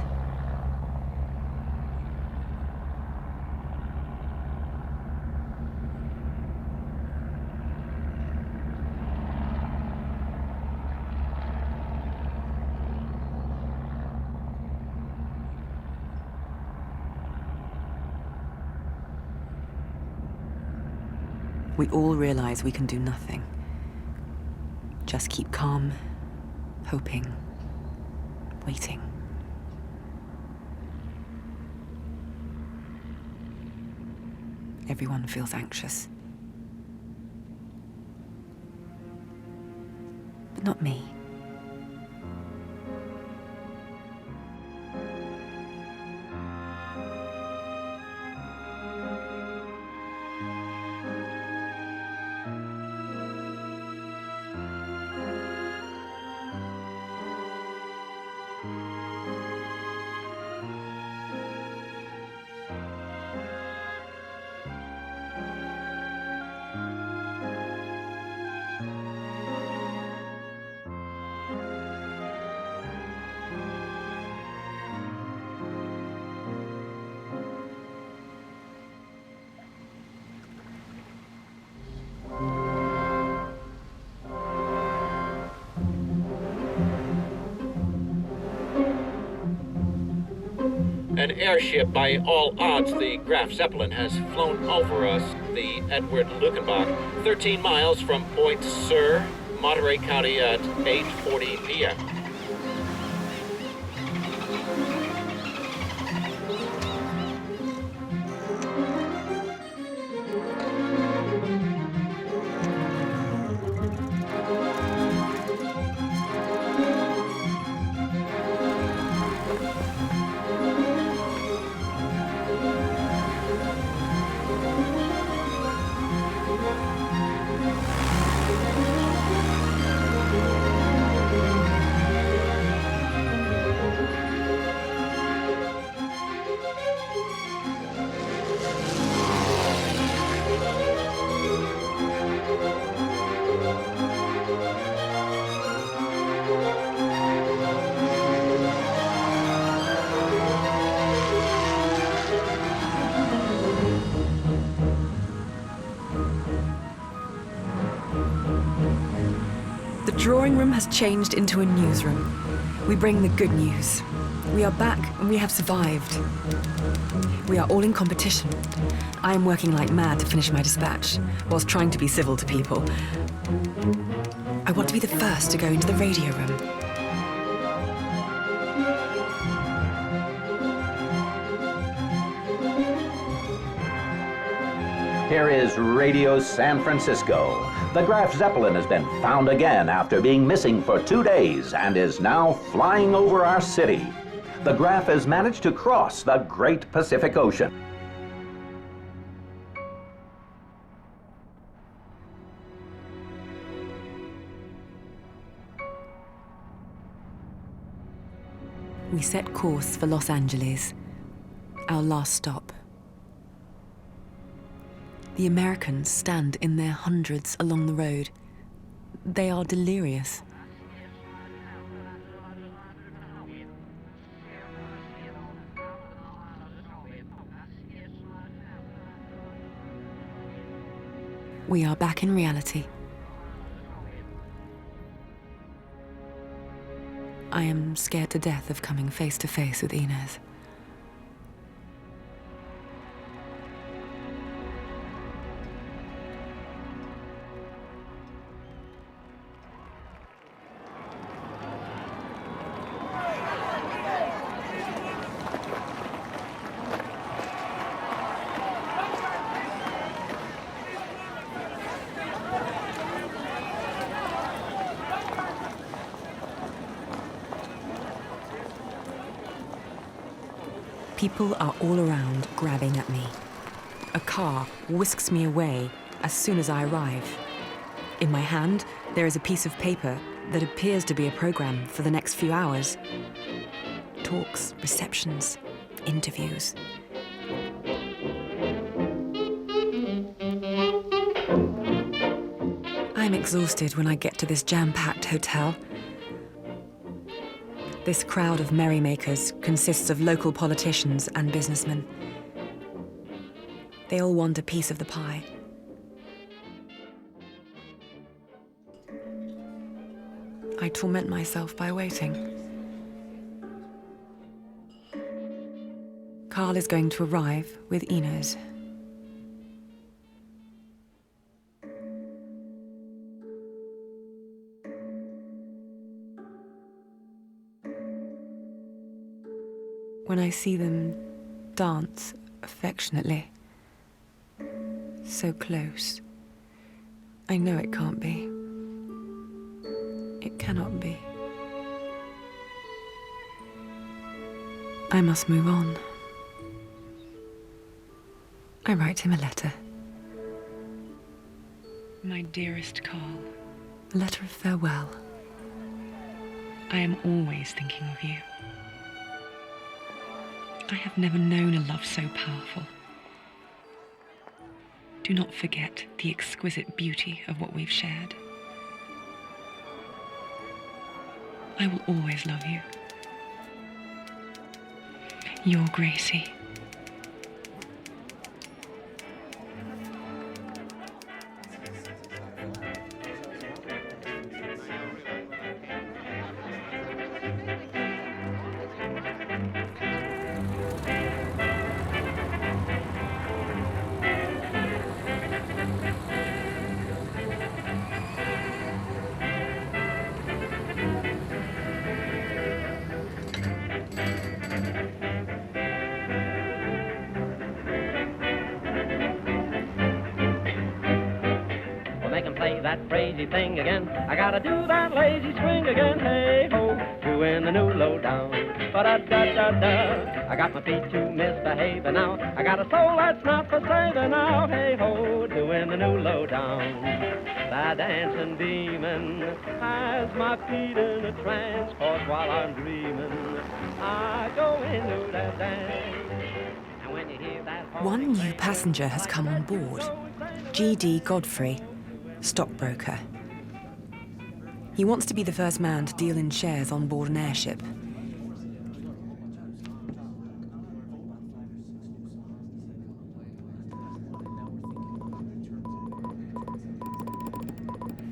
We all realize we can do nothing. Just keep calm, hoping, waiting. Everyone feels anxious. But not me. An airship by all odds, the Graf Zeppelin, has flown over us, the Edward Luckenbach, 13 miles from Point Sur, Monterey County at 8:40 p.m. The drawing room has changed into a newsroom. We bring the good news. We are back and we have survived. We are all in competition. I am working like mad to finish my dispatch, whilst trying to be civil to people. I want to be the first to go into the radio room. Here is Radio San Francisco. The Graf Zeppelin has been found again after being missing for 2 days and is now flying over our city. The Graf has managed to cross the Great Pacific Ocean. We set course for Los Angeles, our last stop. The Americans stand in their hundreds along the road. They are delirious. We are back in reality. I am scared to death of coming face to face with Inez. People are all around, grabbing at me. A car whisks me away as soon as I arrive. In my hand, there is a piece of paper that appears to be a program for the next few hours. Talks, receptions, interviews. I'm exhausted when I get to this jam-packed hotel. This crowd of merrymakers consists of local politicians and businessmen. They all want a piece of the pie. I torment myself by waiting. Carl is going to arrive with Inez. When I see them dance affectionately, so close, I know it can't be. It cannot be. I must move on. I write him a letter. My dearest Carl. A letter of farewell. I am always thinking of you. I have never known a love so powerful. Do not forget the exquisite beauty of what we've shared. I will always love you. Your Gracie. Make 'em play that crazy thing again. I gotta do that lazy swing again. Hey ho, doing the new lowdown. Ba-da-da-da-da. I got my feet to misbehaving now. I got a soul that's not for saving now. Hey ho, doing the new lowdown. That dancing demon has my feet in a trance. 'Cause while I'm dreaming, I go into that dance. And when you hear that One new passenger has come on board. G.D. Godfrey, stockbroker. He wants to be the first man to deal in shares on board an airship.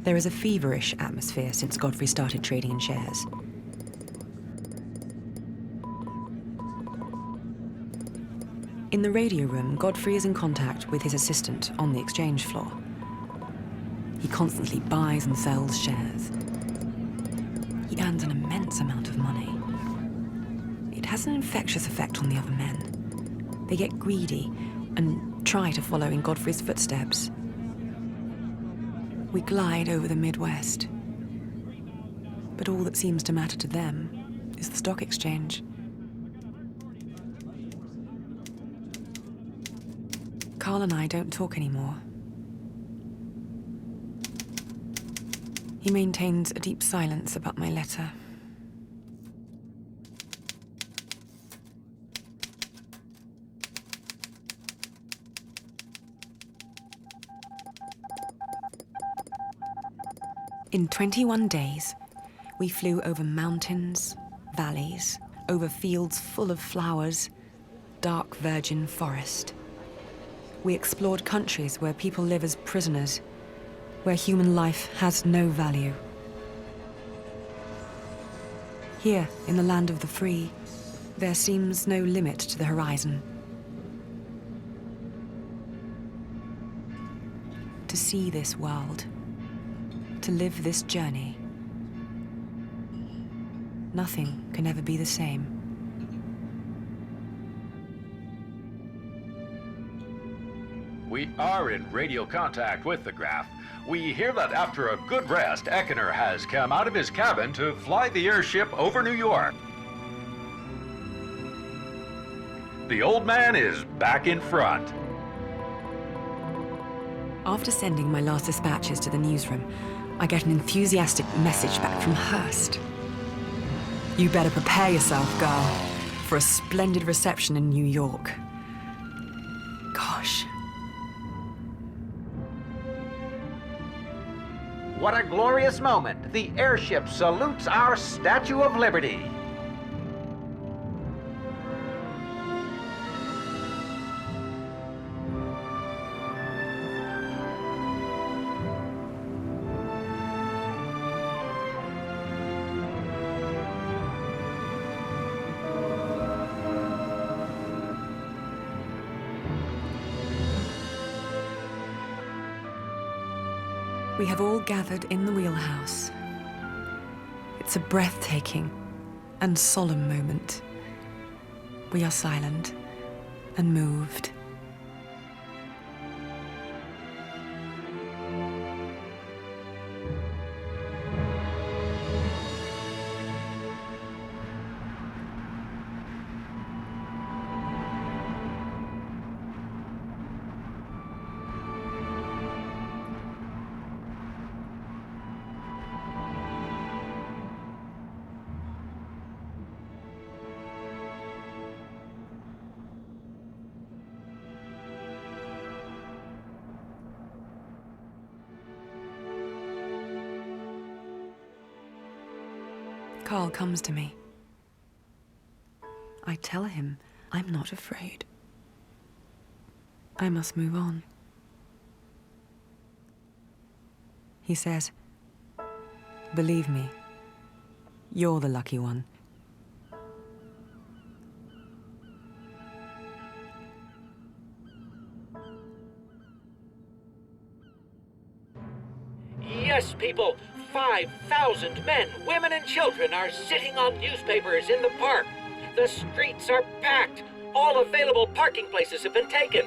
There is a feverish atmosphere since Godfrey started trading in shares. In the radio room, Godfrey is in contact with his assistant on the exchange floor. He constantly buys and sells shares. He earns an immense amount of money. It has an infectious effect on the other men. They get greedy and try to follow in Godfrey's footsteps. We glide over the Midwest. But all that seems to matter to them is the stock exchange. Carl and I don't talk anymore. He maintains a deep silence about my letter. In 21 days, we flew over mountains, valleys, over fields full of flowers, dark virgin forest. We explored countries where people live as prisoners, where human life has no value. Here, in the land of the free, there seems no limit to the horizon. To see this world, to live this journey, nothing can ever be the same. We are in radio contact with the Graf. We hear that after a good rest, Eckener has come out of his cabin to fly the airship over New York. The old man is back in front. After sending my last dispatches to the newsroom, I get an enthusiastic message back from Hearst. You better prepare yourself, girl, for a splendid reception in New York. Gosh. What a glorious moment. The airship salutes our Statue of Liberty. We have all gathered in the wheelhouse. It's a breathtaking and solemn moment. We are silent and moved. Carl comes to me. I tell him I'm not afraid. I must move on. He says, "Believe me, you're the lucky one." Yes, people, 5,000 men, women, and children are sitting on newspapers in the park. The streets are packed. All available parking places have been taken.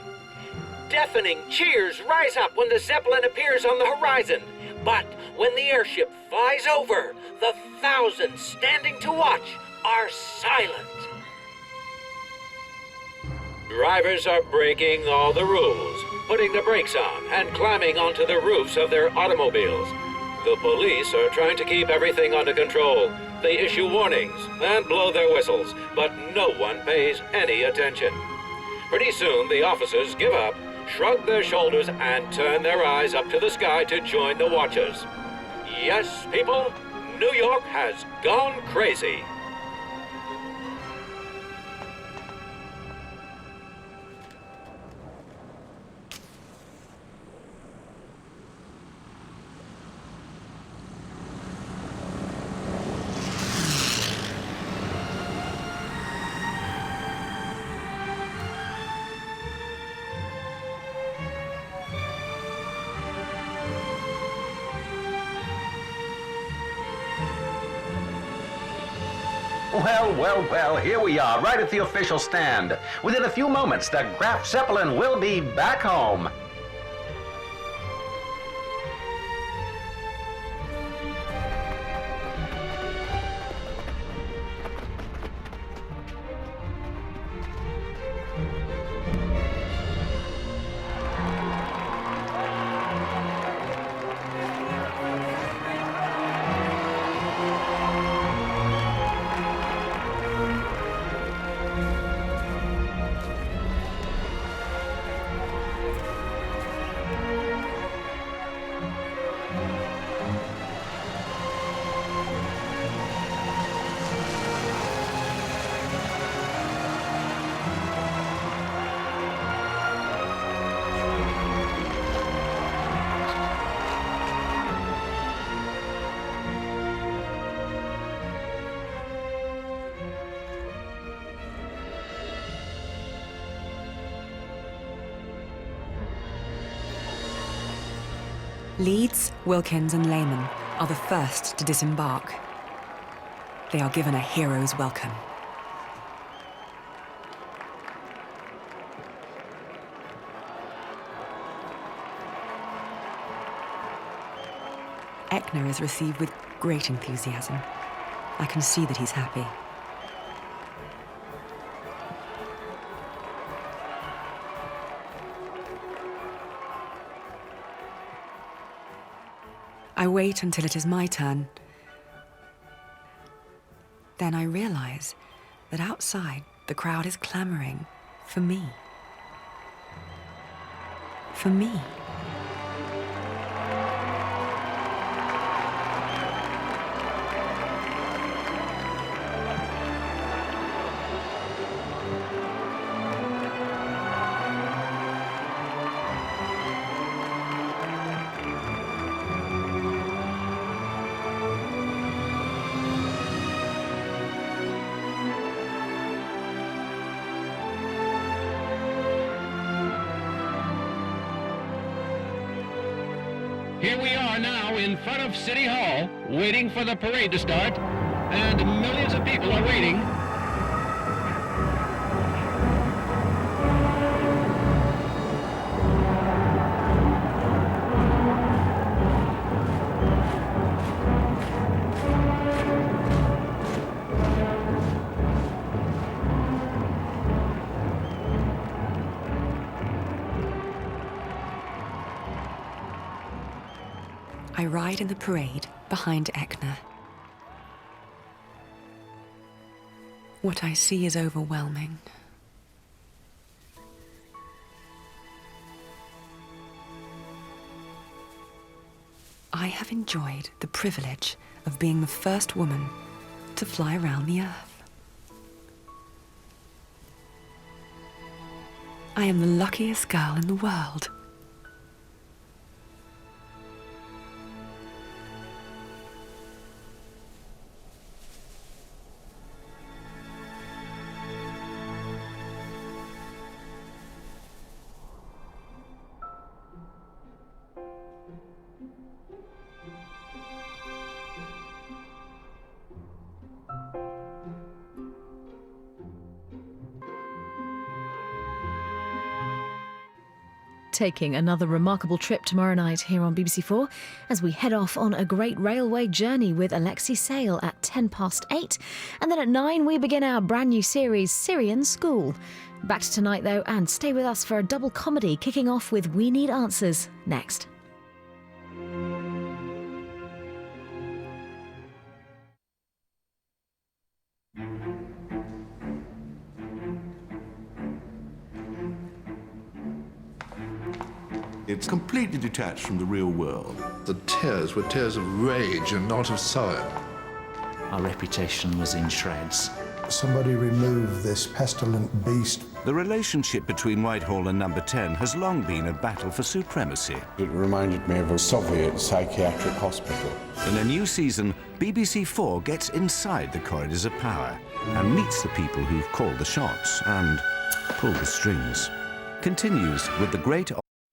Deafening cheers rise up when the Zeppelin appears on the horizon. But when the airship flies over, the thousands standing to watch are silent. Drivers are breaking all the rules, putting the brakes on and climbing onto the roofs of their automobiles. The police are trying to keep everything under control. They issue warnings and blow their whistles, but no one pays any attention. Pretty soon, the officers give up, shrug their shoulders, and turn their eyes up to the sky to join the watchers. Yes, people, New York has gone crazy. Well, here we are, right at the official stand. Within a few moments, the Graf Zeppelin will be back home. Leeds, Wilkins, and Lehman are the first to disembark. They are given a hero's welcome. Eckner is received with great enthusiasm. I can see that he's happy. I wait until it is my turn. Then I realize that outside the crowd is clamoring for me. For me. Here we are now in front of City Hall, waiting for the parade to start, and millions of people are waiting. I ride in the parade behind Eckner. What I see is overwhelming. I have enjoyed the privilege of being the first woman to fly around the Earth. I am the luckiest girl in the world. Taking another remarkable trip tomorrow night here on BBC4 as we head off on a great railway journey with Alexei Sayle at 8:10. And then at 9 we begin our brand new series, Syrian School. Back to tonight though, and stay with us for a double comedy kicking off with We Need Answers next. It's completely detached from the real world. The tears were tears of rage and not of sorrow. Our reputation was in shreds. Somebody remove this pestilent beast. The relationship between Whitehall and Number 10 has long been a battle for supremacy. It reminded me of a Soviet psychiatric hospital. In a new season, BBC4 gets inside the corridors of power and meets the people who've called the shots and pulled the strings. Continues with the great